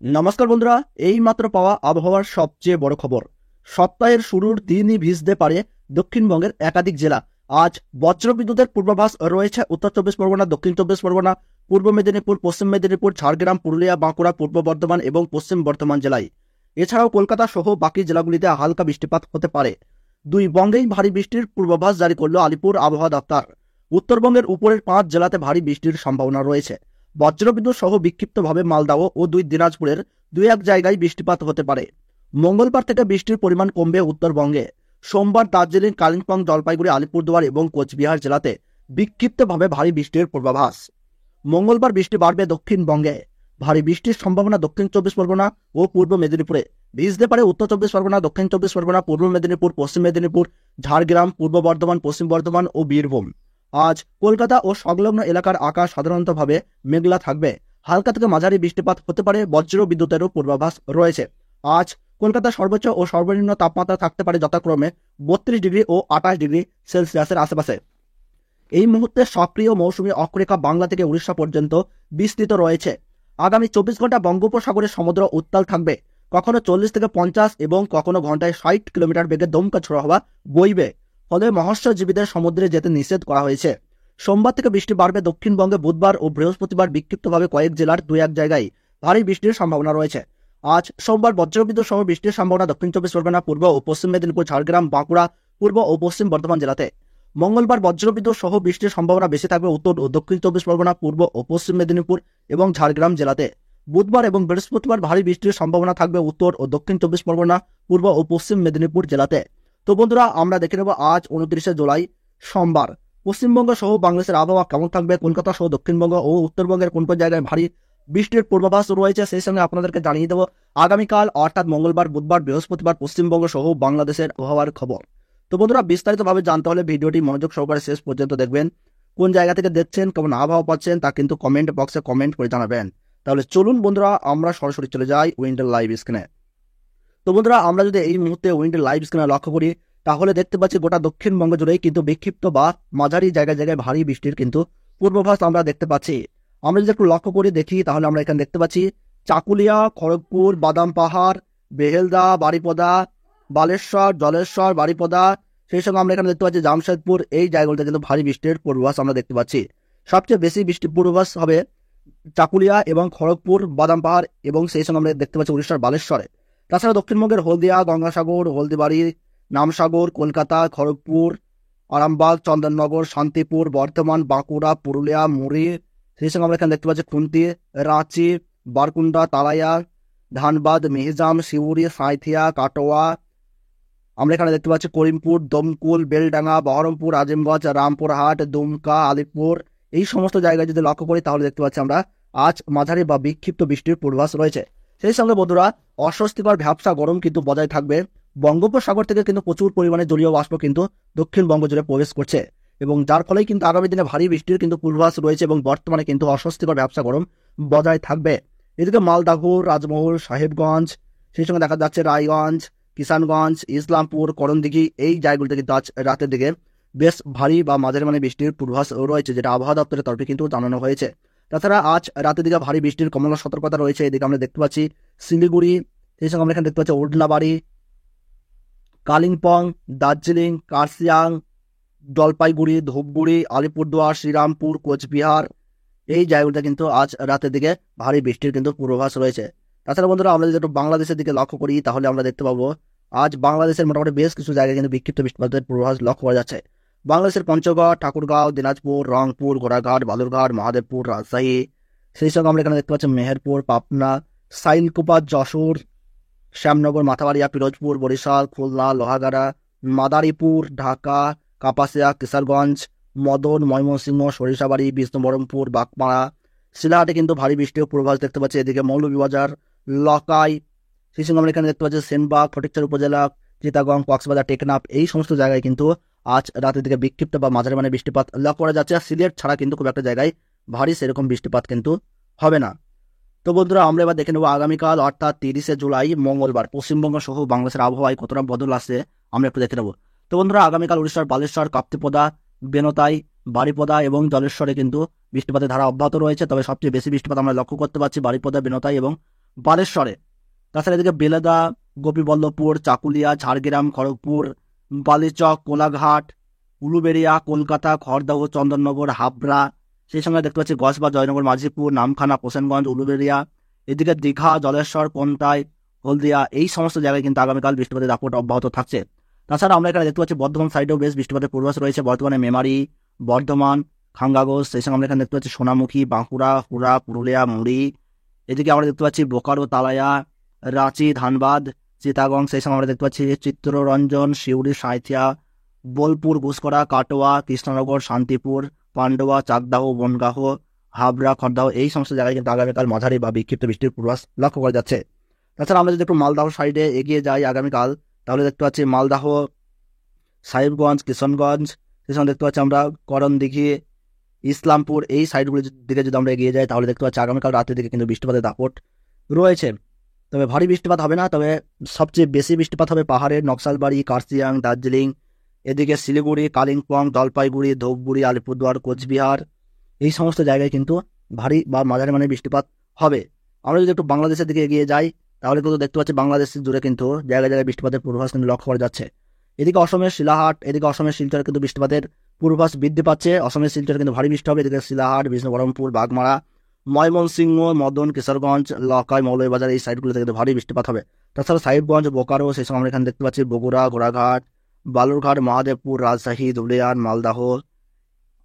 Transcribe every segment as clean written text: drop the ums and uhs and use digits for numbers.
নমস্কার বন্ধুরা, এই মাত্র পাওয়া আবহাওয়ার সবচেয়ে বড় খবর। সপ্তাহের শুরুর দিনই ভিজতে পারে দক্ষিণবঙ্গের একাধিক জেলা। আজ বজ্রবিদ্যুতের পূর্বাভাস রয়েছে উত্তর চব্বিশ পরগনা, দক্ষিণ চব্বিশ পরগনা, পূর্ব মেদিনীপুর, পশ্চিম মেদিনীপুর, ঝাড়গ্রাম, পুরুলিয়া, বাঁকুড়া, পূর্ব বর্ধমান এবং পশ্চিম বর্ধমান জেলায়। এছাড়াও কলকাতা সহ বাকি জেলাগুলিতে হালকা বৃষ্টিপাত হতে পারে। দুই বঙ্গেই ভারী বৃষ্টির পূর্বাভাস জারি করল আলিপুর আবহাওয়া দপ্তর। উত্তরবঙ্গের উপরের 5 জেলাতে ভারী বৃষ্টির সম্ভাবনা রয়েছে। বজ্রবিদ্যুৎ সহ বিক্ষিপ্তভাবে মালদহ ও দিনাজপুরের 2-1 জায়গায় বৃষ্টিপাত হতে পারে। মঙ্গলবার থেকে বৃষ্টির পরিমাণ কমবে উত্তরবঙ্গে। সোমবার দার্জিলিং, কালিম্পং, জলপাইগুড়ি, আলিপুরদুয়ার এবং কোচবিহার জেলাতে বিক্ষিপ্তভাবে ভারী বৃষ্টির পূর্বাভাস। মঙ্গলবার বৃষ্টি বাড়বে দক্ষিণবঙ্গে। ভারী বৃষ্টির সম্ভাবনা দক্ষিণ চব্বিশ পরগনা ও পূর্ব মেদিনীপুরে। ভিজতে পারে উত্তর চব্বিশ পরগনা, দক্ষিণ চব্বিশ পরগনা, পূর্ব মেদিনীপুর, পশ্চিম মেদিনীপুর, ঝাড়গ্রাম, পূর্ব বর্ধমান, পশ্চিম বর্ধমান ও বীরভূম। আজ কলকাতা ও সংলগ্ন এলাকার আকাশ সাধারণতভাবে মেঘলা থাকবে। হালকা থেকে মাঝারি বৃষ্টিপাত হতে পারে, বজ্র বিদ্যুতেরও পূর্বাভাস রয়েছে। আজ কলকাতা সর্বোচ্চ ও সর্বনিম্ন তাপমাত্রা থাকতে পারে যথাক্রমে 32 ডিগ্রি ও 28 ডিগ্রি সেলসিয়াসের আশেপাশে। এই মুহূর্তে সক্রিয় মৌসুমী অক্ষরেখা বাংলা থেকে উড়িষ্যা পর্যন্ত বিস্তৃত রয়েছে। আগামী 24 ঘন্টা বঙ্গোপসাগরের সমুদ্র উত্তাল থাকবে। কখনো 40 থেকে 50 এবং কখনো ঘন্টায় 60 কিলোমিটার বেগে দমকা ঝোড়ো হাওয়া বইবে। ফলে মৎস্যজীবীদের সমুদ্রে যেতে নিষেধ করা হয়েছে। সোমবার থেকে বৃষ্টি বাড়বে দক্ষিণবঙ্গে। বুধবার ও বৃহস্পতিবার বিক্ষিপ্তভাবে কয়েক জেলার 2-1 জায়গায় ভারী বৃষ্টির সম্ভাবনা রয়েছে। আজ সোমবার বজ্রবিদ্যুৎ সহ বৃষ্টির সম্ভাবনা দক্ষিণ চব্বিশ পরগনা, পূর্ব ও পশ্চিম মেদিনীপুর, ঝাড়গ্রাম, বাঁকুড়া, পূর্ব ও পশ্চিম বর্ধমান জেলাতে। মঙ্গলবার বজ্রবিদ্যুৎ সহ বৃষ্টির সম্ভাবনা বেশি থাকবে উত্তর ও দক্ষিণ চব্বিশ পরগনা, পূর্ব ও পশ্চিম মেদিনীপুর এবং ঝাড়গ্রাম জেলাতে। বুধবার এবং বৃহস্পতিবার ভারী বৃষ্টির সম্ভাবনা থাকবে উত্তর ও দক্ষিণ চব্বিশ পরগনা, পূর্ব ও পশ্চিম মেদিনীপুর জেলাতে। তো বন্ধুরা, আমরা দেখে নেব আজ 29শে জুলাই সোমবার পশ্চিমবঙ্গ সহ বাংলাদেশের আবহাওয়া কেমন থাকবে। কলকাতা সহ দক্ষিণবঙ্গ ও উত্তরবঙ্গের কোন কোন জায়গায় ভারী বৃষ্টির পূর্বাভাস রয়েছে সেই সঙ্গে আপনাদেরকে জানিয়ে দেবো আগামীকাল অর্থাৎ মঙ্গলবার, বুধবার, বৃহস্পতিবার পশ্চিমবঙ্গ সহ বাংলাদেশের আবহাওয়ার খবর। তো বন্ধুরা, বিস্তারিতভাবে জানতে হলে ভিডিওটি মনোযোগ সহকারে শেষ পর্যন্ত দেখবেন। কোন জায়গা থেকে দেখছেন, কেমন আবহাওয়া পাচ্ছেন তা কিন্তু কমেন্ট বক্সে কমেন্ট করে জানাবেন। তাহলে চলুন বন্ধুরা, আমরা সরাসরি চলে যাই উইন্ডের লাইভ স্ক্রিনে। তো বন্ধুরা, আমরা যদি এই মুহূর্তে উইন্ডের লাইভ স্ক্রিনে লক্ষ্য করি তাহলে দেখতে পাচ্ছি গোটা দক্ষিণবঙ্গ জুড়েই কিন্তু বিক্ষিপ্ত বা মাঝারি জায়গায় জায়গায় ভারী বৃষ্টির কিন্তু পূর্বাভাস আমরা দেখতে পাচ্ছি। আমরা যদি একটু লক্ষ্য করে দেখি তাহলে আমরা এখানে দেখতে পাচ্ছি চাকুলিয়া, খড়গপুর, বাদাম পাহাড়, বেহেলদা, বারিপদা, বালেশ্বর, জলেশ্বর, বারিপদা, সেই সঙ্গে আমরা এখানে দেখতে পাচ্ছি জামশেদপুর। এই জায়গাগুলোতে কিন্তু ভারী বৃষ্টির পূর্বাভাস আমরা দেখতে পাচ্ছি। সবচেয়ে বেশি বৃষ্টির পূর্বাভাস হবে চাকুলিয়া এবং খড়গপুর, বাদাম পাহাড় এবং সেই সঙ্গে আমরা দেখতে পাচ্ছি উড়িষ্যার বালেশ্বরে। তাছাড়া দক্ষিণবঙ্গের হলদিয়া, গঙ্গাসাগর, হলদিবাড়ি, নামসাগর, কলকাতা, খড়গপুর, আরামবাগ, চন্দননগর, শান্তিপুর, বর্ধমান, বাঁকুড়া, পুরুলিয়া, মুড়ি, সেই সঙ্গে আমরা এখানে দেখতে পাচ্ছি খুন্তি, রাঁচি, বারকুন্ডা, তালাইয়া, ধানবাদ, মেহিজাম, শিউরি, সাঁইথিয়া, কাটোয়া, আমরা এখানে দেখতে পাচ্ছি করিমপুর, দমকুল, বেলডাঙ্গা, বহরমপুর, আজিমগঞ্জ, রামপুরহাট, দুমকা, আলিপুর। এই সমস্ত জায়গায় যদি লক্ষ্য করি তাহলে দেখতে পাচ্ছি আমরা আজ মাঝারি বা বিক্ষিপ্ত বৃষ্টির পূর্বাভাস রয়েছে। সেই সঙ্গে বন্ধুরা, অস্বস্তিকর ভ্যাপসা গরম কিন্তু বজায় থাকবে। বঙ্গোপসাগর থেকে কিন্তু প্রচুর পরিমাণে জলীয় বাষ্প কিন্তু দক্ষিণবঙ্গ জুড়ে প্রবেশ করছে এবং যার ফলে কিন্তু আগামী দিনে ভারী বৃষ্টির কিন্তু পূর্বাভাস রয়েছে এবং বর্তমানে কিন্তু অস্বস্তিকর ভ্যাপসা গরম বজায় থাকবে। এদিকে মালদহ, রাজমহল, সাহেবগঞ্জ, সেই সঙ্গে দেখা যাচ্ছে রায়গঞ্জ, কিষানগঞ্জ, ইসলামপুর, করণদিঘি, এই জায়গাগুলিতে কিন্তু আজ রাতের দিকে বেশ ভারী বা মাঝারি মানে বৃষ্টির পূর্বাভাস রয়েছে, যেটা আবহাওয়া দপ্তরের তরফে কিন্তু জানানো হয়েছে। তাছাড়া আজ রাতের দিকে ভারী বৃষ্টির কমলা সতর্কতা রয়েছে। এদিকে আমরা দেখতে পাচ্ছি শিলিগুড়ি, সেই সঙ্গে আমরা এখানে দেখতে পাচ্ছি উডলাবাড়ি, কালিম্পং, দার্জিলিং, কার্শিয়াং, জলপাইগুড়ি, ধূপগুড়ি, আলিপুরদুয়ার, শ্রীরামপুর, কোচবিহার, এই জায়গাগুলিতে কিন্তু আজ রাতের দিকে ভারী বৃষ্টির কিন্তু পূর্বাভাস রয়েছে। তাছাড়া বন্ধুরা, আমরা যদি একটু বাংলাদেশের দিকে লক্ষ্য করি তাহলে আমরা দেখতে পাবো আজ বাংলাদেশের মোটামুটি বেশ কিছু জায়গায় কিন্তু বিক্ষিপ্ত বৃষ্টিপাতের পূর্বাভাস লক্ষ্য করা যাচ্ছে। বাংলাদেশের পঞ্চগড়, ঠাকুরগাঁও, দিনাজপুর, রংপুর, ঘোড়াঘাট, বালুরঘাট, মহাদেবপুর, রাজশাহী, সেই সঙ্গে আমরা এখানে দেখতে পাচ্ছি মেহেরপুর, পাবনা, সাইলকুপা, যশোর, শ্যামনগর, মাথাবাড়িয়া, পিরোজপুর, বরিশাল, খুলনা, লোহাগাড়া, মাদারীপুর, ঢাকা, কাপাসিয়া, কিশোরগঞ্জ, মদন, ময়মনসিংহ, সরিষাবাড়ি, বিষ্ণুবরমপুর, বাগমারা, শিলাহাটে কিন্তু ভারী বৃষ্টির পূর্বাভাস দেখতে পাচ্ছি। এদিকে মৌলভীবাজার, লকাই, সেই সঙ্গে আমরা এখানে দেখতে পাচ্ছি সেনবাগ, ফটিকছড়ি উপজেলা, চিটাগং, কক্সবাজার, টেকনাফ, এই সমস্ত জায়গায় কিন্তু আজ রাতের দিকে বিক্ষিপ্ত বা মাঝারি মানে বৃষ্টিপাত লক্ষ্য করা যাচ্ছে। সিলেট ছাড়া কিন্তু খুব একটা জায়গায় ভারী সেরকম বৃষ্টিপাত কিন্তু হবে না। তো বন্ধুরা, আমরা এবার দেখে নেবো আগামীকাল অর্থাৎ 30শে জুলাই মঙ্গলবার পশ্চিমবঙ্গ সহ বাংলাদেশের আবহাওয়ায় কতটা বদল আসছে আমরা একটু দেখে নেবো। তো বন্ধুরা, আগামীকাল উড়িষ্যার বালেশ্বর, কাপ্তিপদা, বেনতাই, বারিপদা এবং জলেশ্বরে কিন্তু বৃষ্টিপাতের ধারা অব্যাহত রয়েছে। তবে সবচেয়ে বেশি বৃষ্টিপাত আমরা লক্ষ্য করতে পারছি বারিপদা, বেনতাই এবং বালেশ্বরে। তাছাড়া এদিকে বেলেদা, গোপীবল্লভপুর, চাকুলিয়া, ঝাড়গ্রাম, খড়গপুর, বালিচক, কোলাঘাট, উলুবেড়িয়া, কলকাতা, খড়দহ, চন্দননগর, হাবড়া, সেই সঙ্গে দেখতে পাচ্ছি গসবা, জয়নগর, মাঝিপুর, নামখানা, হোসেনগঞ্জ, উলুবেড়িয়া, এদিকে দীঘা, জলেশ্বর, কোন্তাই, হলদিয়া, এই সমস্ত জায়গায় কিন্তু আগামীকাল বৃষ্টিপাতের দাপট অব্যাহত থাকছে। তাছাড়া আমরা এখানে দেখতে পাচ্ছি বর্ধমান সাইডেও বেশ বৃষ্টিপাতের পূর্বাভাস রয়েছে। বর্তমানে মেমারি, বর্ধমান, খাঙ্গাগোজ, সেই সঙ্গে আমরা এখানে দেখতে পাচ্ছি সোনামুখী, বাঁকুড়া, হুড়া, পুরুলিয়া, মুড়ি, এদিকে আমরা দেখতে পাচ্ছি বোকারো, তালায়া, রাঁচি, ধানবাদ, চিটাগং, সেই সঙ্গে আমরা দেখতে পাচ্ছি চিত্তরঞ্জন, সিউড়ি, সাঁইথিয়া, বোলপুর, ঘুসকরা, কাটোয়া, কৃষ্ণনগর, শান্তিপুর, পান্ডুয়া, চাকদাহ, বনগাহ, হাবড়া, খড়দাহ, এই সমস্ত জায়গায় কিন্তু আগামীকাল মাঝারি বা বিক্ষিপ্ত বৃষ্টির পূর্বাভাস লক্ষ্য করা যাচ্ছে। তাছাড়া আমরা যদি একটু মালদাহ সাইডে এগিয়ে যাই আগামীকাল, তাহলে দেখতে পাচ্ছি মালদাহ, সাহেবগঞ্জ, কিশনগঞ্জ, সেই সঙ্গে দেখতে পাচ্ছি আমরা করণদিঘি, ইসলামপুর, এই সাইডগুলির দিকে যদি আমরা এগিয়ে যাই তাহলে দেখতে পাচ্ছি আগামীকাল রাতের দিকে কিন্তু বৃষ্টিপাতের দাপট রয়েছে। তবে ভারী বৃষ্টিপাত হবে না, তবে সবচেয়ে বেশি বৃষ্টিপাত হবে পাহাড়ের নকশালবাড়ি, কার্সিয়াং, দার্জিলিং, এদিকে শিলিগুড়ি, কালিম্পং, জলপাইগুড়ি, ধূপগুড়ি, আলিপুরদুয়ার, কোচবিহার, এই সমস্ত জায়গায় কিন্তু ভারী বা মাঝারি মানের বৃষ্টিপাত হবে। আমরা যদি একটু বাংলাদেশের দিকে এগিয়ে যাই তাহলে কিন্তু দেখতে পাচ্ছি বাংলাদেশ জুড়ে কিন্তু জায়গায় জায়গায় বৃষ্টিপাতের পূর্বাভাস কিন্তু লক্ষ্য করা যাচ্ছে। এদিকে অসমের শিলাহাট, এদিকে অসমের শিলচরে কিন্তু বৃষ্টিপাতের পূর্বাভাস বৃদ্ধি পাচ্ছে। অসমের শিলচরে কিন্তু ভারী বৃষ্টি হবে। এদিকে শিলাহাট, বিষ্ণুবরমপুর, বাগমারা, ময়মনসিংহ, মদন, কিশোরগঞ্জ, লকাই, মৌলভীবাজার, এই সাইডগুলোতে কিন্তু ভারী বৃষ্টিপাত হবে। তাছাড়া সাহেবগঞ্জ, বোকারো, সেই সময় আমরা এখানে দেখতে পাচ্ছি বগুড়া, ঘোড়াঘাট, বালুরঘাট, মহাদেবপুর, রাজশাহী, ধুলিয়ান, মালদাহ,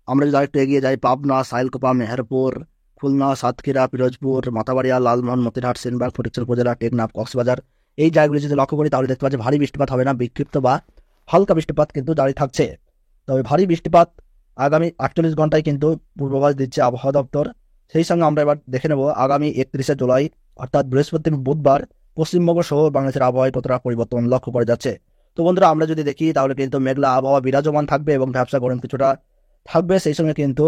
আমরা যদি আরেকটু এগিয়ে যাই পাবনা, সাইলকোপা, মেহেরপুর, খুলনা, সাতক্ষীরা, পিরোজপুর, মাথাবাড়িয়া, লালমোহন, মতিরহাট, সেনবাগ, ফটিকছড়ি উপজেলা, টেকনাফ, কক্সবাজার, এই জায়গাগুলি যদি লক্ষ্য করি তাহলে দেখতে পাচ্ছি ভারী বৃষ্টিপাত হবে না, বিক্ষিপ্ত বা হালকা বৃষ্টিপাত কিন্তু জারি থাকছে। তবে ভারী বৃষ্টিপাত আগামী 48 ঘন্টায় কিন্তু পূর্বাভাস দিচ্ছে আবহাওয়া দপ্তর। সেই সঙ্গে আমরা এবার দেখে নেব আগামী 31শে জুলাই অর্থাৎ বৃহস্পতি, বুধবার পশ্চিমবঙ্গ সহ বাংলাদেশের আবহাওয়ায় কতটা পরিবর্তন লক্ষ্য করা যাচ্ছে। তো বন্ধুরা, আমরা যদি দেখি তাহলে কিন্তু মেঘলা আবহাওয়া বিরাজমান থাকবে এবং ভ্যাবসা গরম কিছুটা থাকবে। সেই সঙ্গে কিন্তু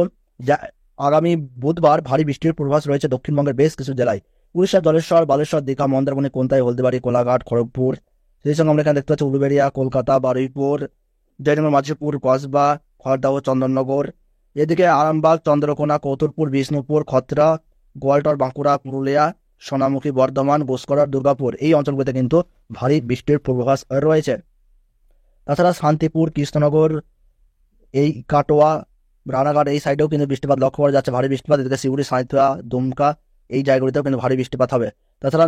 আগামী বুধবার ভারী বৃষ্টির পূর্বাভাস রয়েছে দক্ষিণবঙ্গের বেশ কিছু জেলায়। উড়িষ্যা, জলেশ্বর, বালেশ্বর, দীঘা, মন্দারমণি, কোন্তাই, হলদিবাড়ি, কোলাঘাট, খড়গপুর, সেই সঙ্গে আমরা এখানে দেখতে পাচ্ছি উলুবেড়িয়া, কলকাতা, বারুইপুর, জয়নগর, মাঝিপুর, কসবা, খড়দহ, চন্দননগর, এদিকে আরামবাগ, চন্দ্রকোনা, কৌতুলপুর, বিষ্ণুপুর, খত্রা, গোয়ালটর, বাঁকুড়া, পুরুলিয়া, সোনামুখী, বর্ধমান, ঘুসকরা, দুর্গাপুর, এই অঞ্চলগুলিতে কিন্তু ভারী বৃষ্টির পূর্বাভাস রয়েছে। তাছাড়া শান্তিপুর, কৃষ্ণনগর, এই কাটোয়া, রানাঘাট, এই সাইডেও কিন্তু বৃষ্টিপাত লক্ষ্য করা যাচ্ছে, ভারী বৃষ্টিপাত। এদিকে শিউড়ি, সাঁইথিয়া, দুমকা, এই জায়গাগুলিতেও কিন্তু ভারী বৃষ্টিপাত হবে। তাছাড়া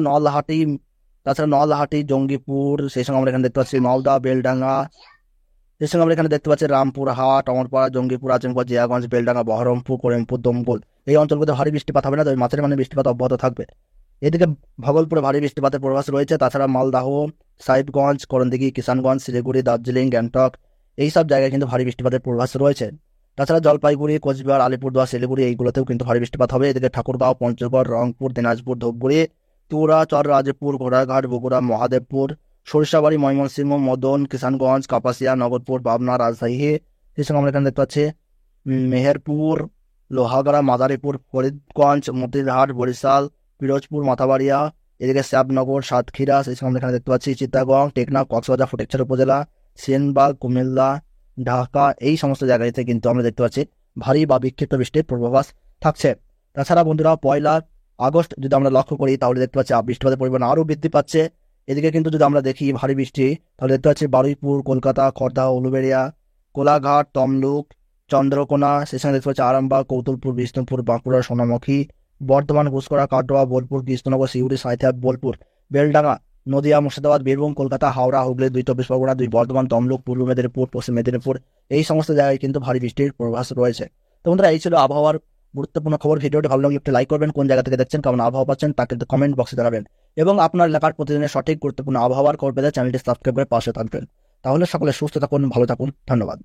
নলহাটি, জঙ্গিপুর, সেই সঙ্গে আমরা এখানে দেখতে পাচ্ছি নলদা, বেলডাঙ্গা, সেই সঙ্গে আমরা এখানে দেখতে পাচ্ছি রামপুরহাট, অমরপাড়া, জঙ্গিপুর, আচমপুর, জিয়াগঞ্জ, বেলডাঙ্গা, বহরমপুর, করিমপুর, দমকল, এই অঞ্চলগুলোতে ভারী বৃষ্টিপাত হবে না, তবে মাঝারি মানের বৃষ্টিপাত অব্যাহত থাকবে। এদিকে ভাগলপুরে ভারী বৃষ্টিপাতের পূর্বাভাস রয়েছে। তাছাড়া মালদাহ, সাহেবগঞ্জ, করণদিঘি, কিষানগঞ্জ, শিলিগুড়ি, দার্জিলিং, গ্যাংটক, এই সব জায়গায় কিন্তু ভারী বৃষ্টিপাতের পূর্বাভাস রয়েছে। তাছাড়া জলপাইগুড়ি, কোচবিহার, আলিপুরদুয়ার, শিলিগুড়ি, এইগুলোতেও কিন্তু ভারী বৃষ্টিপাত হবে। এদিকে ঠাকুরগাঁও, পঞ্চগড়, রংপুর, দিনাজপুর, ধূপগুড়ি, তুরা, চররাজপুর, ঘোড়াঘাট, বগুড়া, মহাদেবপুর, সরিষাবাড়ি, ময়মনসিংহ, মদন, কিষানগঞ্জ, কাপাসিয়া, নগরপুর, পাবনা, রাজশাহী, সেই সঙ্গে আমরা এখানে দেখতে পাচ্ছি মেহেরপুর, লোহাগড়া, মাদারীপুর, ফরিদগঞ্জ, মতিরহাট, বরিশাল, পিরোজপুর, মাথাবাড়িয়া, এদিকে শ্যাবনগর, সাতক্ষীরা, সেই সঙ্গে আমরা এখানে দেখতে পাচ্ছি চিত্তাগং, টেকনাফ, কক্সবাজার, ফটিকছড়ি উপজেলা, সেনবাগ, কুমিল্লা, ঢাকা, এই সমস্ত জায়গাতে কিন্তু আমরা দেখতে পাচ্ছি ভারী বা বিক্ষিপ্ত বৃষ্টির পূর্বাভাস থাকছে। তাছাড়া বন্ধুরা, 1 আগস্ট যদি আমরা লক্ষ্য করি তাহলে দেখতে পাচ্ছি বৃষ্টিপাতের পরিমাণ আরও বৃদ্ধি পাচ্ছে। এদিকে কিন্তু যদি আমরা দেখি ভারী বৃষ্টি, তাহলে দেখতে পাচ্ছি বারুইপুর, কলকাতা, খড়দহ, উলুবেড়িয়া, কোলাঘাট, তমলুক, চন্দ্রকোনা, সেই সঙ্গে দেখতে পাচ্ছি আরামবাগ, কৌতুলপুর, বিষ্ণুপুর, বাঁকুড়া, সোনামুখী, বর্ধমান, ঘুসকরা, কাটোয়া, বোলপুর, কৃষ্ণনগর, শিউড়ি, সাঁইথিয়া, বোলপুর, বেলডাঙ্গা, নদিয়া, মুর্শিদাবাদ, বীরভূম, কলকাতা, হাওড়া, হুগলি, 2 চব্বিশ পরগনা, 2 বর্ধমান, তমলুক, পূর্ব মেদিনীপুর, পশ্চিম মেদিনীপুর, এই সমস্ত জায়গায় কিন্তু ভারী বৃষ্টির পূর্বাভাস রয়েছে। তো বন্ধুরা, এই ছিল আবহাওয়ার গুরুত্বপূর্ণ খবর। ভিডিওটি ভালো লাগলে একটু লাইক করবেন, কোন জায়গা থেকে দেখছেন, কেমন আবহাওয়া পাচ্ছেন তা কিন্তু কমেন্ট বক্সে জানাবেন, এবং আপনার এলাকার প্রতিদিনের সঠিক গুরুত্বপূর্ণ আবহাওয়ার খবর পেতে চ্যানেলটি সাবস্ক্রাইব করে পাশে থাকবেন। তাহলে সকলে সুস্থ থাকুন, ভালো থাকুন, ধন্যবাদ।